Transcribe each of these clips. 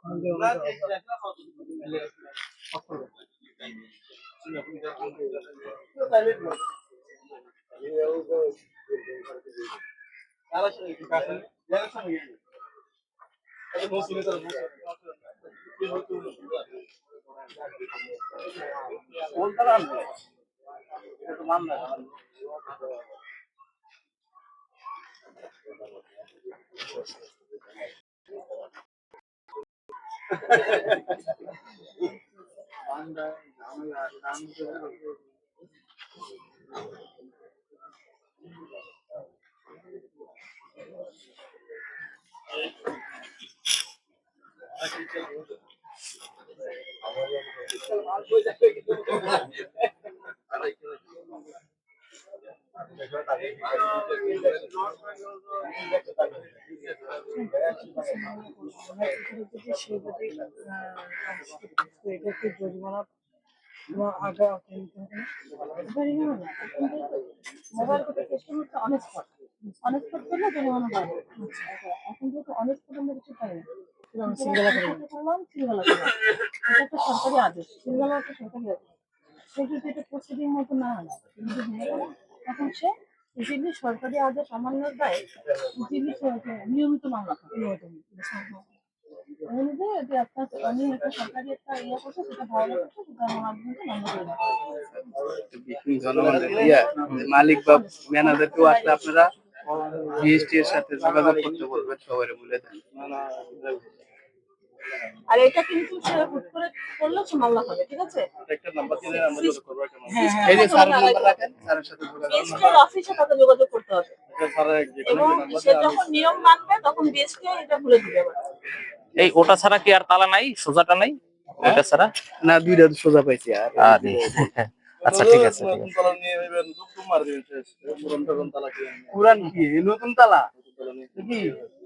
জরিমানা আগে মোবাইল কোর্টের সিস্টেম হচ্ছে অনেস্পট করলে জরিমানা বাড়বে। এখন যেহেতু অনেস্পট আমরা কিছু পাই না, সিলগালা করলাম সিলগালা করলাম, এটা একটা সরকারি আদেশ, সিলগালা একটা সরকারি আদেশ। সে যদি এটা প্রসিডিং মতো না হয় তখন সে ইজিলি সরকারি আদেশ অমান্যের দায় ইজিলি নিয়মিত মামলা করে অনুযায়ী যে আপনার আমি একটা সরকারি একটা ইয়ে করছে সেটা ভালো করছে সেটা আমার মাধ্যমে মামলা করে মালিক বা ম্যানেজারকেও আসলে আপনারা জিএসটি এর সাথে যোগাযোগ করতে বলবেন, সবাই বলে দেন। আর এটা কিন্তু সে হুট করে করলে সে মামলা হবে, ঠিক আছে? একটা নাম্বার দিলে আমরা যোগাযোগ করব, একটা নাম্বার এই যে স্যারের নাম্বার রাখেন, স্যারের সাথে যোগাযোগ করুন, অফিসে তাতে যোগাযোগ করতে হবে এবং সে যখন নিয়ম মানবে তখন বিএসটি এটা খুলে দিবে। এই ওটা ছাড়া কি আর তালা নাই, সোজাটা নাই? ওটা ছাড়া না, দুইটা সোজা পাইছি। আর আচ্ছা ঠিক আছে, তালা নিয়ে নেবেন, দুটো মার দিবেন শেষ। পুরান তালা কি? পুরান কি নতুন তালা কি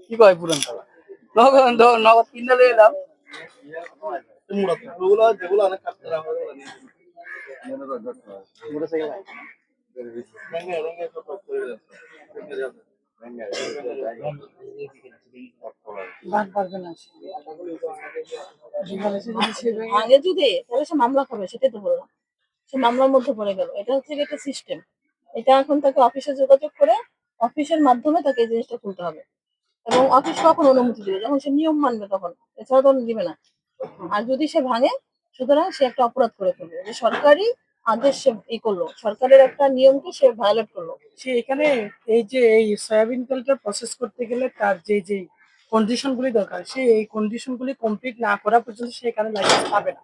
কি কয় পুরান তালা? নগদ কিনে এলাম। ওগুলো যেগুলো অনেক কাজ করা হয় ওগুলো নিয়ে মোটরসাইকেল রঙে রঙে সব করে আগে যদি তাহলে সে মামলা করবে, সেটাই তো বললাম, সে মামলার মধ্যে পড়ে গেল। এটা হচ্ছে একটা সিস্টেম, এটা এখন তাকে অফিসে যোগাযোগ করে অফিসের মাধ্যমে তাকে এই জিনিসটা খুলতে হবে এবং অফিস কখন অনুমতি দিবে, যখন সে নিয়ম মানবে তখন, এছাড়া তো দিবে না। আর যদি সে ভাঙে, সুতরাং সে একটা অপরাধ করে ফেলবে, যে সরকারি আদেশ সে ই করলো, সরকারের একটা নিয়মকে সে ভায়োলেট করলো। সে এখানে এই যে এই সয়াবিন তেলটা প্রসেস করতে গেলে তার যে যে কন্ডিশন গুলি দরকার, সে এই কন্ডিশন গুলি কমপ্লিট না করা পর্যন্ত সে এখানে লাইসেন্স পাবে না।